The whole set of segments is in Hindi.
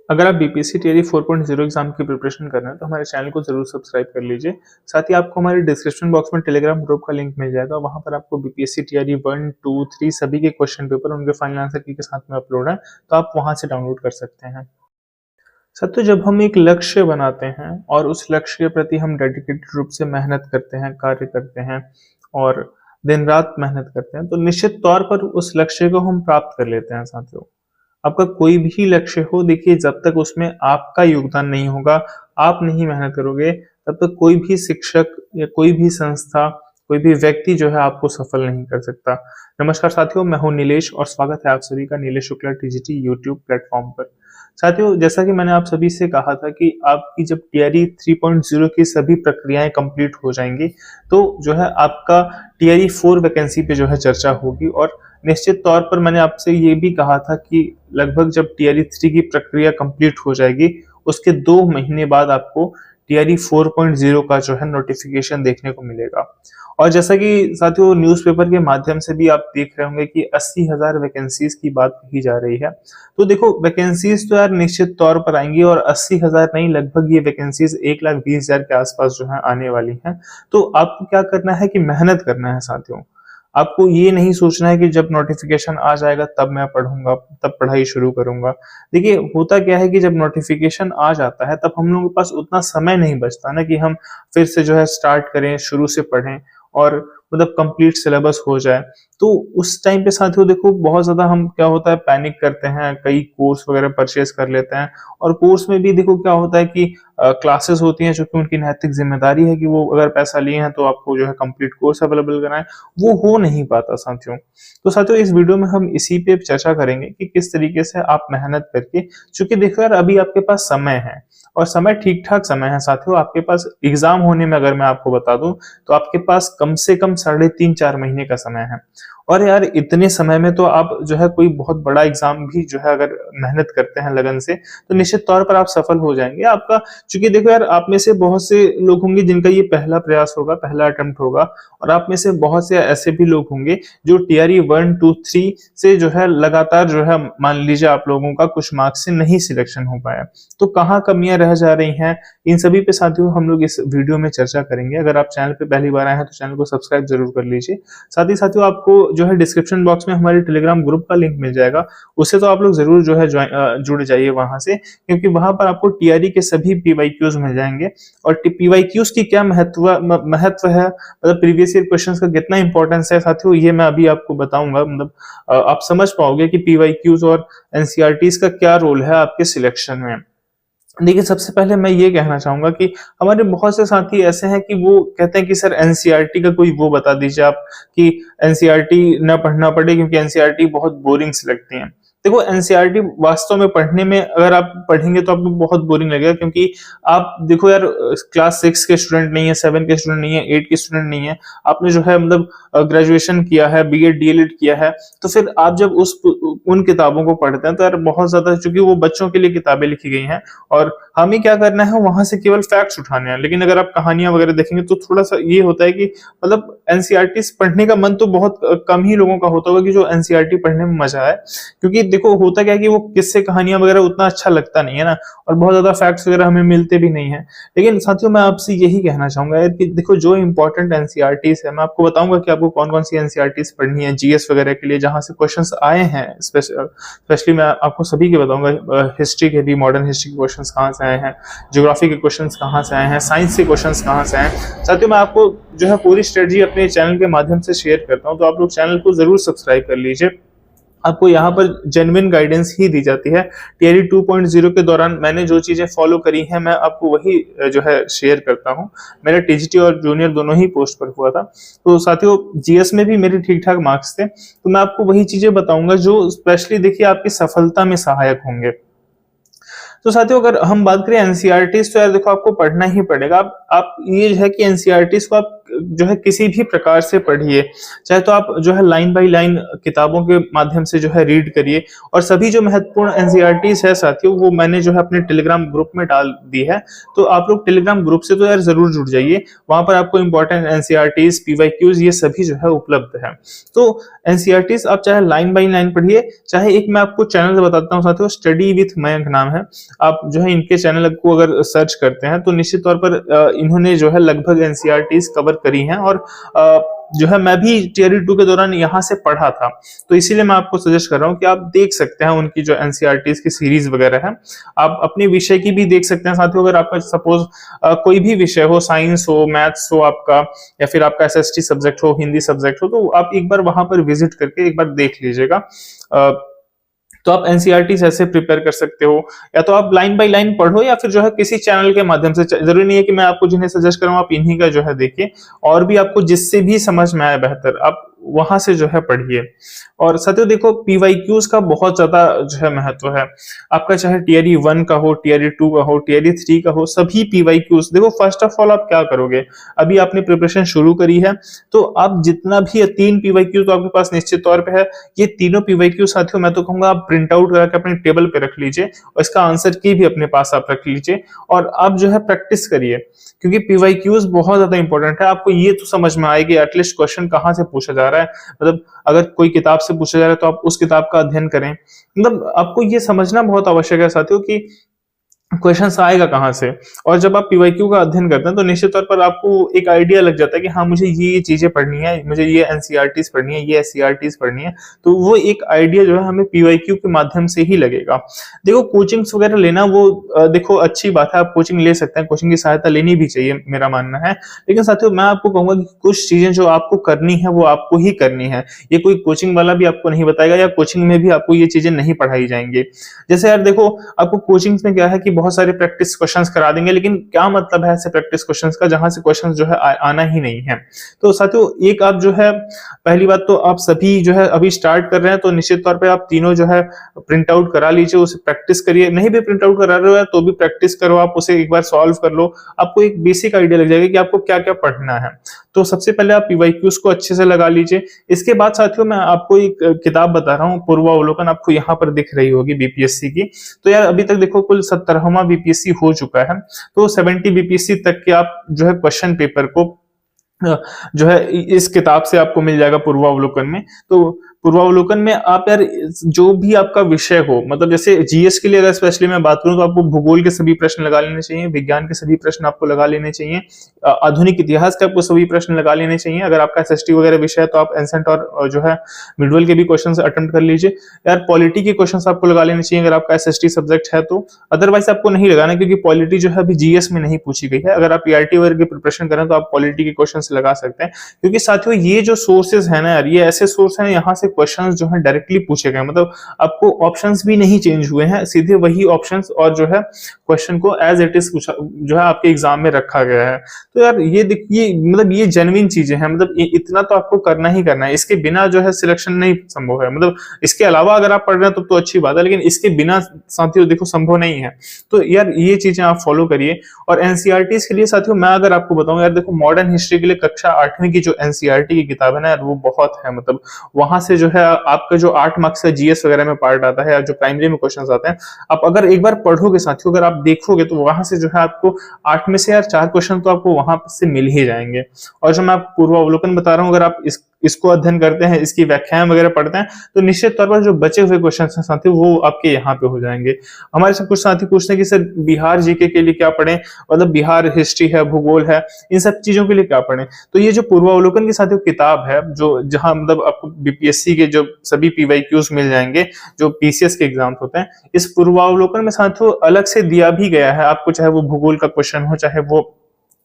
अगर आप बीपीएससी टीआरई 4.0 एग्जाम की प्रिपरेशन कर रहे हैं तो हमारे चैनल को जरूर सब्सक्राइब कर लीजिए। साथ ही आपको हमारे डिस्क्रिप्शन बॉक्स में टेलीग्राम ग्रुप का लिंक मिल जाएगा। वहां पर आपको बीपीएससी टीआरई 1, 2, 3 सभी के क्वेश्चन पेपर उनके फाइनल आंसर की के साथ में अपलोड है, तो आप वहां से डाउनलोड कर सकते हैं। साथियों, जब हम एक लक्ष्य बनाते हैं और उस लक्ष्य के प्रति हम डेडिकेटेड रूप से मेहनत करते हैं, कार्य करते हैं और दिन रात मेहनत करते हैं, तो निश्चित तौर पर उस लक्ष्य को हम प्राप्त कर लेते हैं। साथियों, आपका कोई भी लक्ष्य हो, देखिए जब तक उसमें आपका योगदान नहीं होगा, आप नहीं मेहनत करोगे, तब तक कोई भी शिक्षक या कोई भी संस्था, कोई भी व्यक्ति जो है आपको सफल नहीं कर सकता। नमस्कार साथियों, मैं हूं नीलेश और स्वागत है आप सभी का Nilesh Shukla TGT YouTube platform पर। साथियों, जैसा कि मैंने आप सभी से कहा था कि आपकी जब टीआरई 3.0 की सभी प्रक्रियाएं कंप्लीट हो जाएंगी, तो जो है आपका टीआरई 4 वैकेंसी पे जो है चर्चा होगी। और निश्चित तौर पर मैंने आपसे ये भी कहा था कि लगभग जब टीआरई 3 की प्रक्रिया कंप्लीट हो जाएगी, उसके 2 महीने बाद आपको टीआरई 4.0 का जो है नोटिफिकेशन देखने को मिलेगा। और जैसा कि साथियों न्यूज़पेपर के माध्यम से भी आप देख रहे होंगे कि 80,000 वैकेंसीज की बात कही जा रही है। तो देखो, वैकेंसीज तो यार निश्चित तौर पर आएंगी और 80,000 नहीं, लगभग ये वैकेंसीज 1,20,000 के आसपास जो है आने वाली हैं। तो आपको क्या करना है कि मेहनत करना है साथियों। आपको ये नहीं सोचना है कि जब नोटिफिकेशन आ जाएगा तब मैं पढ़ूंगा, तब पढ़ाई शुरू करूंगा। देखिए, होता क्या है कि जब नोटिफिकेशन आ जाता है तब हम लोगों के पास उतना समय नहीं बचता ना कि हम फिर से जो है स्टार्ट करें, शुरू से पढ़ें और मतलब कंप्लीट सिलेबस हो जाए। तो उस टाइम पे साथियों देखो, बहुत ज्यादा हम क्या होता है पैनिक करते हैं, कई कोर्स वगैरह परचेज कर लेते हैं। और कोर्स में भी देखो क्या होता है कि क्लासेस होती हैं, जो कि उनकी नैतिक जिम्मेदारी है कि वो अगर पैसा लिए हैं तो आपको जो है कंप्लीट कोर्स अवेलेबल कराएं, वो हो नहीं पाता साथियों। तो साथियों, इस वीडियो में हम इसी पे चर्चा करेंगे कि किस तरीके से आप मेहनत करके, क्योंकि देखो यार अभी आपके पास समय है और समय ठीक ठाक समय है साथियों। आपके पास एग्जाम होने में अगर मैं आपको बता दूं तो आपके पास कम से कम 3.5-4 महीने का समय है। और यार इतने समय में तो आप जो है कोई बहुत बड़ा एग्जाम भी जो है अगर मेहनत करते हैं लगन से, तो निश्चित तौर पर आप सफल हो जाएंगे। आपका, क्योंकि देखो यार, आप में से बहुत से लोग होंगे जिनका ये पहला प्रयास होगा, पहला अटेम्प्ट होगा, और आप में से बहुत से ऐसे भी लोग होंगे जो टीआरई 1, 2, 3 से जो है लगातार जो है, मान लीजिए आप लोगों का कुछ मार्क्स से नहीं सिलेक्शन हो पाया, तो कहाँ कमियां रह जा रही हैं, इन सभी पे साथियों हम लोग इस वीडियो में चर्चा करेंगे। अगर आप चैनल पे पहली बार आए हैं तो चैनल को सब्सक्राइब जरूर कर लीजिए। साथ ही साथियों, आपको जो है डिस्क्रिप्शन बॉक्स में हमारे टेलीग्राम ग्रुप का लिंक मिल जाएगा, उससे तो आप लोग जरूर जो है जुड़ जाइए वहां से, क्योंकि वहां पर आपको टीआरई के सभी पीवाईक्यूज मिल जाएंगे। और पीवाईक्यूज की क्या महत्व है, मतलब प्रीवियस ईयर क्वेश्चंस का कितना इंपॉर्टेंस है साथियों, ये मैं अभी आपको बताऊंगा। मतलब आप समझ पाओगे कि पीवाईक्यूज और एनसीईआरटीज का क्या रोल है आपके सिलेक्शन में। देखिए, सबसे पहले मैं ये कहना चाहूंगा कि हमारे बहुत से साथी ऐसे हैं कि वो कहते हैं कि सर एनसीईआरटी का कोई वो बता दीजिए आप कि एनसीईआरटी ना पढ़ना पड़े, क्योंकि एनसीईआरटी बहुत बोरिंग से लगती है। देखो, एनसीईआरटी वास्तव में पढ़ने में अगर आप पढ़ेंगे तो आपको बहुत बोरिंग लगेगा, क्योंकि आप देखो यार, क्लास 6 के स्टूडेंट नहीं है, 7 के स्टूडेंट नहीं है, 8 के स्टूडेंट नहीं है, आपने जो है मतलब ग्रेजुएशन किया है, बीएड डीएलएड किया है, तो फिर आप जब उन किताबों को पढ़ते हैं तो यार बहुत ज्यादा, चूंकि वो बच्चों के लिए किताबें लिखी गई हैं और हमें क्या करना है, वहां से केवल फैक्ट्स उठाने हैं। लेकिन अगर आप कहानियां वगैरह देखेंगे तो थोड़ा सा ये होता है कि मतलब एनसीईआरटी पढ़ने का मन तो बहुत कम ही लोगों का होता होगा कि जो एनसीईआरटी पढ़ने में मजा आए, क्योंकि देखो होता क्या है कि वो किस्से कहानियां वगैरह उतना अच्छा लगता नहीं है ना, और बहुत ज्यादा फैक्ट्स वगैरह हमें मिलते भी नहीं है। लेकिन साथियों, मैं आपसे यही कहना चाहूंगा कि देखो, जो इंपॉर्टेंट एनसीईआरटीज है, मैं आपको बताऊंगा कि आपको कौन कौन सी एनसीईआरटीज पढ़नी है जीएस वगैरह के लिए, जहां से क्वेश्चंस आए हैं। स्पेशली मैं आपको सभी के बताऊंगा, हिस्ट्री के भी, मॉडर्न हिस्ट्री के क्वेश्चंस कहाँ से आए हैं, ज्योग्राफी के क्वेश्चंस कहाँ से आए हैं, साइंस के क्वेश्चंस कहाँ से आए हैं। साथियों, मैं आपको जो है पूरी स्ट्रेटजी अपने चैनल के माध्यम से शेयर करता हूं, तो आप लोग चैनल को जरूर सब्सक्राइब कर लीजिए। आपको यहाँ पर जेन्युइन गाइडेंस ही दी जाती है। टीआरई 2.0 के दौरान मैंने जो चीजें फॉलो करी हैं, मैं आपको वही जो है शेयर करता हूँ। मेरा टीजीटी और जूनियर दोनों ही पोस्ट पर हुआ था, तो साथियों जीएस में भी मेरे ठीक ठाक मार्क्स थे, तो मैं आपको वही चीजें बताऊंगा जो स्पेशली देखिए आपकी सफलता में सहायक होंगे। तो साथियों, अगर हम बात करें एनसीईआरटीज, तो यार देखो आपको पढ़ना ही पड़ेगा। आप ये है कि एनसीईआरटीज को आप जो है किसी भी प्रकार से पढ़िए, चाहे तो आप जो है लाइन बाय लाइन किताबों के माध्यम से जो है रीड करिए। और सभी जो महत्वपूर्ण एनसीईआरटीज़ है साथियों, वो मैंने जो है अपने टेलीग्राम ग्रुप में डाल दी है। तो आप लोग टेलीग्राम ग्रुप से तो यार ज़रूर जुड़ जाइए, वहाँ पर आपको इम्पोर्टेंट एनसीईआरटीज़, पीवाईक्यूज़ ये सभी जो है उपलब्ध है। तो एनसीईआरटीज़ आप चाहे लाइन बाय लाइन पढ़िए, चाहे एक मैं आपको चैनल बताता हूँ साथियों, स्टडी विथ मयंक नाम है। आप जो है इनके चैनल को अगर सर्च करते हैं तो निश्चित तौर पर इन्होंने जो है लगभग एनसीईआरटीज़ कवर करी हैं। और जो है मैं भी टियर 2 के दौरान यहाँ से पढ़ा था, तो इसीलिए मैं आपको सजेस्ट कर रहा हूँ कि आप देख सकते हैं उनकी जो एनसीईआरटीज़ की सीरीज वगैरह है। आप अपने विषय की भी देख सकते हैं साथियों, अगर आपका सपोज कोई भी विषय हो, साइंस हो, मैथ्स हो आपका, या फिर आपका एसएसटी सब्जेक्ट हो, हिंदी सब्जेक्ट हो, तो आप एक बार वहां पर विजिट करके एक बार देख लीजिएगा। तो आप एनसीईआरटीज़ ऐसे प्रिपेयर कर सकते हो, या तो आप लाइन बाय लाइन पढ़ो, या फिर जो है किसी चैनल के माध्यम से। जरूरी नहीं है कि मैं आपको जिन्हें सजेस्ट करूं आप इन्हीं का जो है देखिए, और भी आपको जिससे भी समझ में आए बेहतर आप वहां से जो है पढ़िए। और साथियों देखो, पीवाईक्यूज का बहुत ज्यादा जो है महत्व है। आपका चाहे टीआरई 1 का हो, टीआरई 2 का हो, टीआरई 3 का हो, सभी पीवाईक्यूज देखो। फर्स्ट ऑफ ऑल आप क्या करोगे, अभी आपने प्रिपरेशन शुरू करी है, तो आप जितना भी 3 पीवाईक्यू तो आपके पास निश्चित तौर पे है, ये तीनों पीवाईक्यू साथियों मैं तो कहूंगा आप प्रिंट आउट करा के अपने टेबल पे रख लीजिए, और इसका आंसर की भी अपने पास आप रख लीजिए, और आप जो है प्रैक्टिस करिए, क्योंकि पीवाईक्यूज बहुत ज्यादा इंपॉर्टेंट है। आपको ये तो समझ में आएगी एटलीस्ट क्वेश्चन कहाँ से पूछा जा रहा है, मतलब अगर कोई किताब से पूछा जा रहा है तो आप उस किताब का अध्ययन करें। मतलब आपको ये समझना बहुत आवश्यक है साथियों कि क्वेश्चन आएगा कहाँ से। और जब आप पीवाईक्यू का अध्ययन करते हैं तो निश्चित तौर पर आपको एक आइडिया लग जाता है कि हाँ मुझे ये चीजें पढ़नी है, मुझे ये एनसीईआरटीज़ पढ़नी है, ये एससीईआरटीज़ पढ़नी है। तो वो एक आइडिया जो है हमें पीवाईक्यू के माध्यम से ही लगेगा। देखो कोचिंग्स वगैरह लेना वो देखो अच्छी बात है, आप कोचिंग ले सकते हैं, कोचिंग की सहायता लेनी भी चाहिए मेरा मानना है। लेकिन साथियों मैं आपको कहूंगा कि कुछ चीजें जो आपको करनी है वो आपको ही करनी है, ये कोई कोचिंग वाला भी आपको नहीं बताएगा, या कोचिंग में भी आपको ये चीजें नहीं पढ़ाई जाएंगी। जैसे यार देखो, आपको कोचिंग में क्या है कि बहुत सारे प्रैक्टिस क्वेश्चंस करा देंगे, लेकिन क्या मतलब है ऐसे प्रैक्टिस क्वेश्चंस का जहां से क्वेश्चंस जो है आना ही नहीं है। तो साथियों एक आप जो है, पहली बात तो आप सभी जो है अभी स्टार्ट कर रहे हैं तो निश्चित तौर पे आप तीनों जो है प्रिंट आउट करा लीजिए, उसे प्रैक्टिस करिए। नहीं भी प्रिंट आउट करा रहे हो तो भी प्रैक्टिस करो, आप उसे एक बार सॉल्व कर लो, आपको एक बेसिक आइडिया लग जाएगा कि आपको क्या क्या पढ़ना है। तो सबसे पहले आप पीवाईक्यूज को अच्छे से लगा लीजिए। इसके बाद साथियों मैं आपको एक किताब बता रहा हूँ, पूर्वावलोकन, आपको यहाँ पर दिख रही होगी बीपीएससी की। तो यार अभी तक देखो कुल 17वां बीपीएससी हो चुका है, तो 70 बीपीएससी तक के आप जो है क्वेश्चन पेपर को जो है इस किताब से आपको मिल जाएगा पूर्वावलोकन में। तो पूर्वावलोकन में आप यार जो भी आपका विषय हो, मतलब जैसे जीएस के लिए अगर स्पेशली मैं बात करूं तो आपको भूगोल के सभी प्रश्न लगा लेने चाहिए, विज्ञान के सभी प्रश्न आपको लगा लेने चाहिए, आधुनिक इतिहास के आपको सभी प्रश्न लगा लेने चाहिए। अगर आपका एसएसटी वगैरह विषय है तो आप एंसेंट और जो है मिडवल के भी क्वेश्चन अटेम्प्ट कर लीजिए। यार पॉलिटी के क्वेश्चन आपको लगा लेने चाहिए अगर आपका एसएसटी सब्जेक्ट है तो, अदरवाइज आपको नहीं लगाना, क्योंकि पॉलिटी जो है अभी जीएस में नहीं पूछी गई है। अगर आप पीआरटी वगैरह की प्रिपरेशन करें तो आप पॉलिटी के क्वेश्चन लगा सकते हैं, क्योंकि साथियों ये जो सोर्सेज है ना यार, ये ऐसे सोर्स हैं यहाँ से क्वेश्चंस जो है डायरेक्टली पूछे गए, मतलब आपको ऑप्शंस भी नहीं चेंज हुए हैं, सीधे वही ऑप्शंस और जो है क्वेश्चन को एज इट इज जो है आपके एग्जाम में रखा गया है। तो यार ये देखिए, मतलब ये जेन्युइन चीजें हैं, मतलब इतना तो आपको करना ही करना है, इसके बिना जो है सिलेक्शन नहीं संभव है। मतलब इसके अलावा अगर आप पढ़ रहे हैं तो अच्छी बात है, लेकिन इसके बिना साथियों देखो संभव नहीं है। तो यार ये चीजें आप फॉलो करिए। और एनसीईआरटीज़ के लिए साथियों मैं अगर आपको बताऊं, यार देखो मॉडर्न हिस्ट्री के लिए कक्षा 8वीं की जो एनसीईआरटी की किताब है ना यार, वो बहुत है, मतलब वहां से जो है आपका जो 8 मार्क्स का जीएस वगैरह में पार्ट आता है, या जो प्राइमरी में क्वेश्चंस आते हैं, आप अगर एक बार पढ़ोगे साथियों, अगर आप देखोगे तो वहां से जो है आपको 8 में से यार 4 क्वेश्चन तो आपको वहां से मिल ही जाएंगे। और जो मैं आपको पूर्वावलोकन बता रहा हूँ, अगर आप इसको अध्ययन करते हैं, इसकी व्याख्याएं वगैरह पढ़ते हैं, तो निश्चित तौर पर जो बचे हुए क्वेश्चन हैं साथी वो आपके यहाँ पे हो जाएंगे। हमारे से कुछ साथी पूछते हैं कि सर बिहार जीके के लिए क्या पढ़ें, मतलब बिहार हिस्ट्री है, भूगोल है, इन सब चीजों के लिए क्या पढ़ें। तो ये जो पूर्वावलोकन की साथियों किताब है, जो जहां मतलब आपको बीपीएससी के जो सभी पीवाईक्यूज मिल जाएंगे जो पीसीएस के एग्जाम होते हैं, इस पूर्वावलोकन में साथियों अलग से दिया भी गया है आपको, चाहे वो भूगोल का क्वेश्चन हो, चाहे वो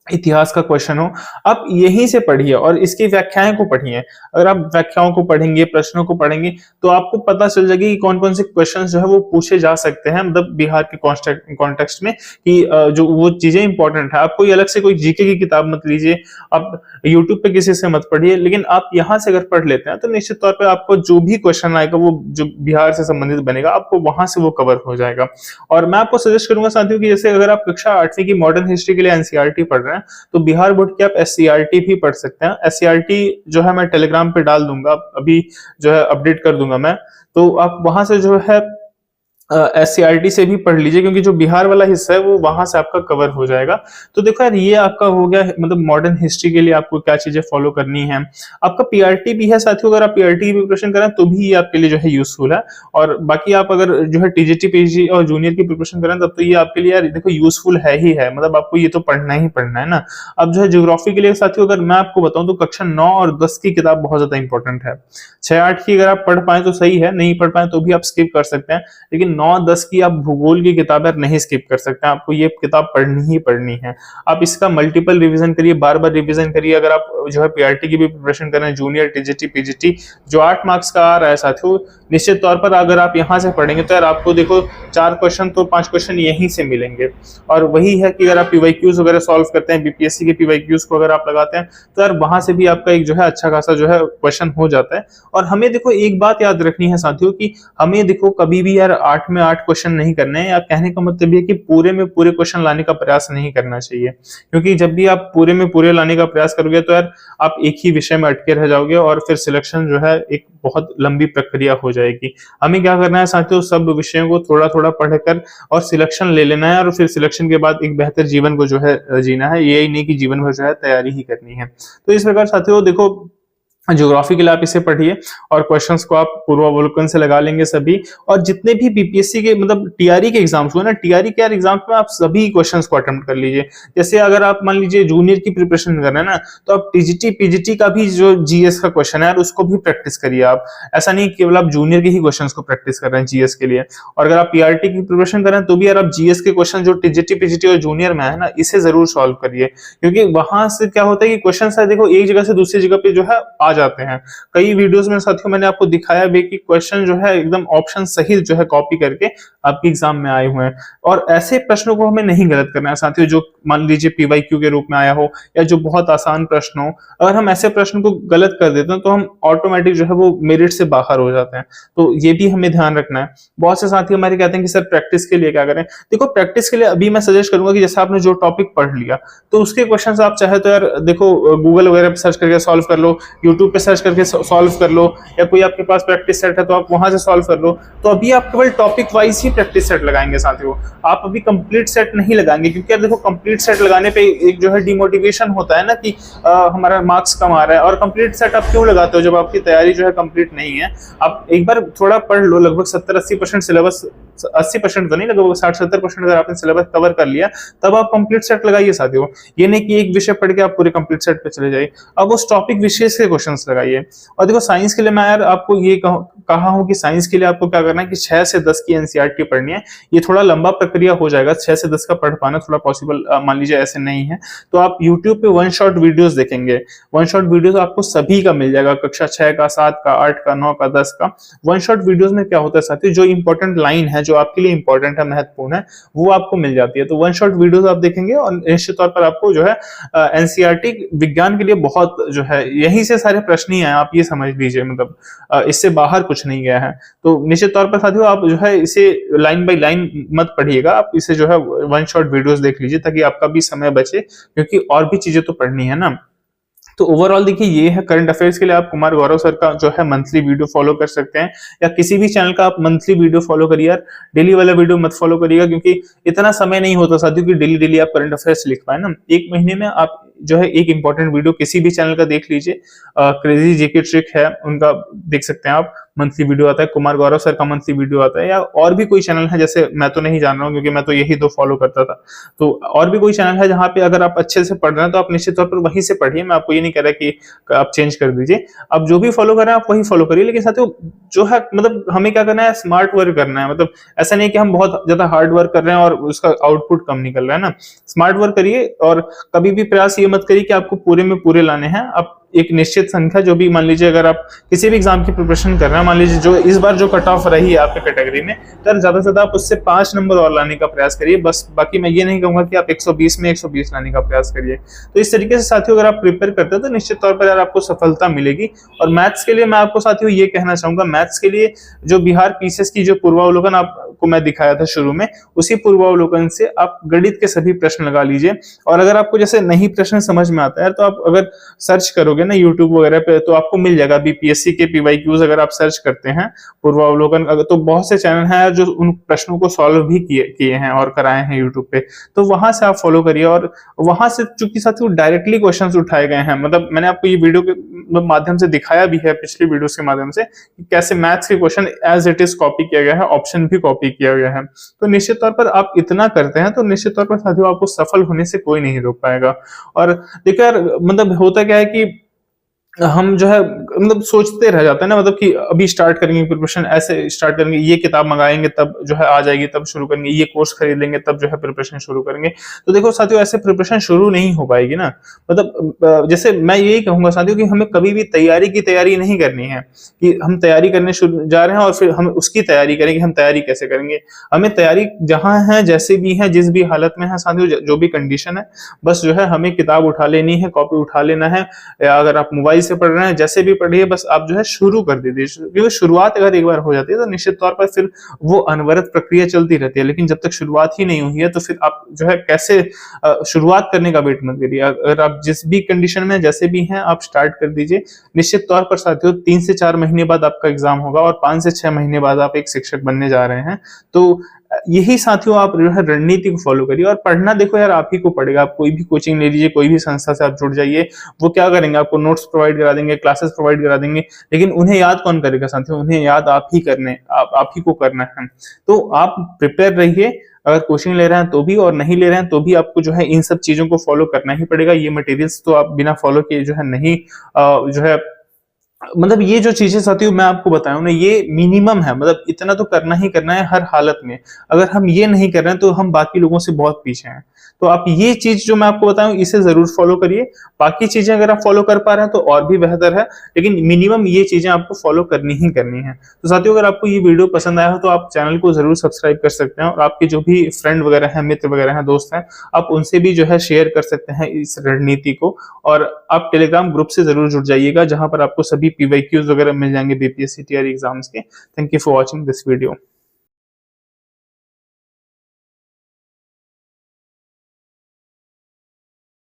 इतिहास का क्वेश्चन हो, आप यहीं से पढ़िए और इसकी व्याख्याएं को पढ़िए। अगर आप व्याख्याओं को पढ़ेंगे, प्रश्नों को पढ़ेंगे, तो आपको पता चल जाएगी कि कौन कौन से क्वेश्चंस जो है वो पूछे जा सकते हैं, मतलब बिहार के कॉन्टेक्स्ट में, कि जो वो चीजें इंपॉर्टेंट है। आप कोई अलग से कोई जीके की किताब मत लीजिए, आप यूट्यूब पे किसी से मत पढ़िए, लेकिन आप यहाँ से अगर पढ़ लेते हैं तो निश्चित तौर पर आपको जो भी क्वेश्चन आएगा वो जो बिहार से संबंधित बनेगा, आपको वहां से वो कवर हो जाएगा। और मैं आपको सजेस्ट करूंगा साथियों की जैसे अगर आप कक्षा 8वीं की मॉडर्न हिस्ट्री के लिए एनसीईआरटी पढ़ रहे हैं, हैं तो बिहार बोर्ड की आप एससीईआरटी भी पढ़ सकते हैं। एससीईआरटी जो है मैं टेलीग्राम पे डाल दूंगा, अभी जो है अपडेट कर दूंगा मैं, तो आप वहां से जो है एससीईआरटी से भी पढ़ लीजिए, क्योंकि जो बिहार वाला हिस्सा है वो वहां से आपका कवर हो जाएगा। तो देखो यार, ये आपका हो गया मतलब मॉडर्न हिस्ट्री के लिए आपको क्या चीजें फॉलो करनी है। आपका पीआरटी भी है साथियों, अगर आप पीआरटी की प्रिपरेशन करें तो भी ये आपके लिए जो है यूजफुल है। और बाकी आप अगर जो है टीजीटी पीजी और जूनियर की प्रिपरेशन करें तब तो ये आपके लिए यार देखो यूजफुल है ही है, मतलब आपको ये तो पढ़ना ही पढ़ना है ना। अब जो है ज्योग्राफी के लिए साथियों अगर मैं आपको बताऊं तो कक्षा 9 और 10 की किताब बहुत ज्यादा इंपॉर्टेंट है। 6-8 की अगर आप पढ़ पाए तो सही है, नहीं पढ़ पाए तो भी आप स्किप कर सकते हैं, लेकिन 9-10 की आप भूगोल की किताब नहीं स्किप कर सकते हैं, आपको ये किताब पढ़नी ही पढ़नी है। आप इसका मल्टीपल रिवीजन करिए, बार बार रिवीजन करिए। अगर आप जो है पीआरटी की भी प्रिपरेशन करें, जूनियर टीजीटी पीजीटी जो 8 मार्क्स का आ रहा है साथियों, निश्चित तौर पर अगर आप यहाँ से पढ़ेंगे तो यार आपको देखो 4 क्वेश्चन तो 5 क्वेश्चन यहीं से मिलेंगे। और वही है कि अगर आप पीवाईक्यूज वगैरह सॉल्व करते हैं, बीपीएससी के पीवाईक्यूज को अगर आप लगाते हैं तो यार वहां से भी आपका एक जो है अच्छा खासा जो है क्वेश्चन हो जाता है। और हमें देखो एक बात याद रखनी है साथियों कि हमें देखो कभी भी यार 8 में 8 क्वेश्चन नहीं करने हैं, या कहने का मतलब ये कि पूरे में पूरे क्वेश्चन लाने का प्रयास नहीं करना चाहिए, क्योंकि जब भी आप पूरे में पूरे लाने का प्रयास करोगे तो यार आप एक ही विषय में अटके रह जाओगे और फिर सिलेक्शन जो है एक बहुत लंबी प्रक्रिया हो जाएगी। हमें क्या करना है साथियों, सब विषयों को थोड़ा थोड़ा पढ़कर और सिलेक्शन ले लेना है, और फिर सिलेक्शन के बाद एक बेहतर जीवन को जो है जीना है, यही नहीं कि जीवन भर जो है तैयारी ही करनी है। तो इस प्रकार साथियों देखो, ज्योग्राफी के लिए आप इसे पढ़िए और क्वेश्चंस को आप पूर्वावलोकन से लगा लेंगे सभी। और जितने भी बीपीएससी के मतलब टीआरई के एग्जाम्स हुए ना, टीआरई के एग्जाम्स में आप सभी क्वेश्चंस को अटेम्प्ट कर लीजिए। जैसे अगर आप मान लीजिए जूनियर की प्रिपरेशन कर रहे हैं ना, तो आप टीजीटी पीजीटी का भी जो जीएस का क्वेश्चन है उसको भी प्रैक्टिस करिए आप। ऐसा नहीं केवल आप जूनियर के ही क्वेश्चन को प्रैक्टिस कर रहे हैं जीएस के लिए। और अगर आप पीआरटी की प्रिपरेशन कर रहे हैं तो भी यार आप जीएस के क्वेश्चन जो टीजीटी पीजीटी और जूनियर में है ना, इसे जरूर सॉल्व करिए, क्योंकि वहां से क्या होता है कि क्वेश्चन है देखो एक जगह से दूसरी जगह पे जो है आ जाते हैं। कई वीडियोस में साथियों मैंने आपको दिखाया भी कि क्वेश्चन जो है एकदम ऑप्शन सही जो है कॉपी करके आपके एग्जाम में आए हुए हैं। और ऐसे प्रश्नों को हमें नहीं गलत करना है साथियों, जो मान लीजिए पीवाईक्यू के रूप में आया हो या जो बहुत आसान प्रश्न हो। अगर हम ऐसे प्रश्न को गलत कर देते हैं तो हम ऑटोमेटिक जो है वो मेरिट से बाहर हो जाते हैं। तो ये भी हमें ध्यान रखना है। बहुत से साथी हमारे कहते हैं कि सर प्रैक्टिस के लिए क्या करें। देखो प्रैक्टिस के लिए अभी मैं सजेस्ट करूंगा कि जैसे आपने जो टॉपिक पढ़ लिया तो उसके क्वेश्चन आप चाहे तो यार देखो गूगल वगैरह पे सर्च करके सॉल्व कर लो, यूट्यूब पे सर्च करके सॉल्व कर लो, या कोई आपके पास प्रैक्टिस सेट है तो आप वहां से सॉल्व कर लो। तो अभी आप केवल टॉपिक वाइज ही प्रैक्टिस सेट लगाएंगे साथियों, आप अभी कंप्लीट सेट नहीं लगाएंगे, क्योंकि यार देखो कंप्लीट सेट लगाने पे एक जो है डिमोटिवेशन होता है ना कि हमारा मार्क्स कम आ रहा है। और कंप्लीट सेट आप क्यों लगाते हो जब आपकी तैयारी जो है कंप्लीट नहीं है। आप एक बार थोड़ा पढ़ लो, लगभग 70-80% सिलेबस, 80% तो नहीं, लगभग 60-70% अगर आपने सिलेबस कवर कर लिया तब आप कंप्लीट सेट लगाइए साथियों। ये नहीं कि एक विषय पढ़ के आप पूरे कंप्लीट सेट पे चले जाइए, अब उस टॉपिक विशेष के क्वेश्चंस लगाइए। और देखो साइंस के लिए मैं यार आपको ये कहा हूं कि साइंस के लिए आपको क्या करना है कि 6 से 10 की एनसीईआरटी पढ़नी है। ये थोड़ा लंबा प्रक्रिया हो जाएगा, 6 से 10 का पढ़ पाना थोड़ा पॉसिबल मान लीजिए ऐसे नहीं है, तो आप यूट्यूब पे वन शॉट वीडियोस देखेंगे। वन शॉट वीडियोस आपको सभी का मिल जाएगा, कक्षा 6 का, 7 का, 8 का, 9 का, 10 का। वन शॉट वीडियोस में क्या होता है साथियों, जो इंपॉर्टेंट लाइन है जो आपके लिए इंपॉर्टेंट है, महत्वपूर्ण है, वो आपको मिल जाती है। तो वन शॉट वीडियोस आप देखेंगे और निश्चित तौर पर आपको जो है एनसीईआरटी विज्ञान के लिए बहुत जो है यहीं से सारे प्रश्न ही हैं, आप ये समझ लीजिए, मतलब इससे बाहर कुछ नहीं गया है। तो निश्चित तौर पर साथियों आप जो है इसे लाइन बाय लाइन मत पढ़िएगा, आप इसे जो है वन शॉट वीडियोस देख लीजिए ताकि आपका भी समय बचे, क्योंकि और भी चीजें तो पढ़नी है ना। तो ओवरऑल देखिए ये है करंट अफेयर्स के लिए आप कुमार गौरव सर का जो है मंथली वीडियो फॉलो कर सकते हैं, या किसी भी चैनल का आप मंथली वीडियो फॉलो करिए यार, डेली वाला वीडियो मत फॉलो करिएगा, क्योंकि इतना समय नहीं होता साथियों कि डेली डेली आप करंट अफेयर्स लिख पाए ना। एक महीने में आप जो है एक इंपॉर्टेंट वीडियो किसी भी चैनल का देख लीजिए, क्रेजी जीके ट्रिक है उनका देख सकते हैं आप, मंथली वीडियो आता है, कुमार गौरव सर का मंथली वीडियो आता है, या और भी कोई चैनल है, जैसे मैं तो नहीं जान रहा हूँ क्योंकि मैं तो यही दो फॉलो करता था। तो और भी कोई चैनल है जहाँ पे अगर आप अच्छे से पढ़ रहे हैं तो आप निश्चित तौर पर वहीं से पढ़िए, मैं आपको ये नहीं कह रहा कि आप चेंज कर दीजिए, आप जो भी फॉलो कर रहे हैं आप वही फॉलो करिए। लेकिन साथियों जो है मतलब हमें क्या करना है, स्मार्ट वर्क करना है, मतलब ऐसा नहीं कि हम बहुत ज्यादा हार्ड वर्क कर रहे हैं और उसका आउटपुट कम निकल रहा है ना। स्मार्ट वर्क करिए और कभी भी प्रयास ये मत करिए कि आपको पूरे में पूरे लाने हैं। आप एक निश्चित संख्या जो भी, मान लीजिए अगर आप किसी भी एग्जाम की प्रिपरेशन कर रहे हैं, मान लीजिए जो इस बार जो कट ऑफ रही है आपके कैटेगरी में, तो ज्यादा से ज्यादा आप उससे 5 नंबर और लाने का प्रयास करिए बस। बाकी मैं ये नहीं कहूंगा कि आप 120 में 120 लाने का प्रयास करिए। तो इस तरीके से साथियों अगर आप प्रिपेयर करते हैं तो निश्चित तौर पर यार आपको सफलता मिलेगी। और मैथ्स के लिए मैं आपको साथियों ये कहना चाहूंगा, मैथ्स के लिए जो बिहार पीसीएस की जो पूर्वावलोकन आप को मैं दिखाया था शुरू में, उसी पूर्वावलोकन से आप गणित के सभी प्रश्न लगा लीजिए। और अगर आपको जैसे नहीं प्रश्न समझ में आता है तो आप अगर सर्च करोगे ना यूट्यूब वगैरह पे तो आपको मिल जाएगा, बीपीएससी के पीवाईक्यूज अगर आप सर्च करते हैं पूर्वावलोकन, अगर तो बहुत से चैनल हैं जो उन प्रश्नों को सॉल्व भी किए हैं और कराए हैं यूट्यूब पे, तो वहां से आप फॉलो करिए। और वहां से चूंकि साथियों डायरेक्टली क्वेश्चंस उठाए गए हैं, मतलब मैंने आपको ये वीडियो के माध्यम से दिखाया भी है, पिछली वीडियोस के माध्यम से, कि कैसे मैथ्स के question as it is copy किया गया है, ऑप्शन भी कॉपी किया गया है। तो निश्चित तौर पर आप इतना करते हैं तो निश्चित तौर पर साथियों आपको सफल होने से कोई नहीं रोक पाएगा। और देखिए यार, मतलब होता क्या है कि हम जो है मतलब सोचते रह जाते हैं ना, मतलब कि अभी स्टार्ट करेंगे प्रिपरेशन, ऐसे स्टार्ट करेंगे, ये किताब मंगाएंगे तब जो है आ जाएगी, तब शुरू करेंगे, ये कोर्स खरीद लेंगे तब जो है प्रिपरेशन शुरू करेंगे। तो देखो साथियों, ऐसे प्रिपरेशन शुरू नहीं हो पाएगी ना। मतलब जैसे मैं यही कहूंगा साथियों कि हमें कभी भी तैयारी की तैयारी नहीं करनी है कि हम तैयारी करने जा रहे हैं और फिर हम उसकी तैयारी करेंगे, हम तैयारी कैसे करेंगे। हमें तैयारी जहां है, जैसे भी है, जिस भी हालत में है साथियों, जो भी कंडीशन है, बस जो है हमें किताब उठा लेनी है, कॉपी उठा लेना है, या अगर आप मोबाइल से पढ़ रहे हैं, जैसे भी पढ़िए, बस आप जो है शुरू कर दीजिए। क्योंकि शुरुआत अगर एक बार हो जाती है तो निश्चित तौर पर फिर वो अनवरत प्रक्रिया चलती रहती है। लेकिन जब तक शुरुआत ही नहीं हुई है तो फिर आप जो है कैसे शुरुआत करने का वेट मत करिए। अगर आप जिस भी कंडीशन में जैसे भी हैं आप स्टार्ट कर दीजिए। निश्चित तौर पर साथियों 3 से 4 महीने बाद आपका एग्जाम होगा और 5 से 6 महीने बाद आप एक शिक्षक बनने जा रहे हैं। तो यही साथियों आप जो है रणनीति को फॉलो करिए। और पढ़ना देखो यार आप ही को पड़ेगा। आप कोई भी कोचिंग ले लीजिए, कोई भी संस्था से आप जुड़ जाइए, वो क्या करेंगे, आपको नोट्स प्रोवाइड करा देंगे, क्लासेस प्रोवाइड करा देंगे, लेकिन उन्हें याद कौन करेगा साथियों, उन्हें याद आप ही को करना है। तो आप प्रिपेयर रहिए, अगर कोचिंग ले रहे हैं तो भी और नहीं ले रहे हैं तो भी आपको जो है इन सब चीजों को फॉलो करना ही पड़ेगा। ये मटेरियल्स तो आप बिना फॉलो किए जो है नहीं जो है, मतलब ये जो चीजें साथियों मैं आपको बताया ना, ये मिनिमम है। मतलब इतना तो करना ही करना है हर हालत में। अगर हम ये नहीं कर रहे हैं तो हम बाकी लोगों से बहुत पीछे हैं। तो आप ये चीज जो मैं आपको बताया हूं इसे जरूर फॉलो करिए। बाकी चीजें अगर आप फॉलो कर पा रहे हैं तो और भी बेहतर है, लेकिन मिनिमम ये चीजें आपको फॉलो करनी ही करनी है। तो साथियों, अगर आपको ये वीडियो पसंद आया हो तो आप चैनल को जरूर सब्सक्राइब कर सकते हैं, और आपके जो भी फ्रेंड वगैरह हैं, मित्र वगैरह हैं, दोस्त हैं, आप उनसे भी जो है शेयर कर सकते हैं इस रणनीति को। और आप टेलीग्राम ग्रुप से जरूर जुड़ जाइएगा, जहां पर आपको सभी पीवाईक्यूज वगैरह मिल जाएंगे बीपीएससी टीआरई एग्जाम्स के। Thank you for watching this video.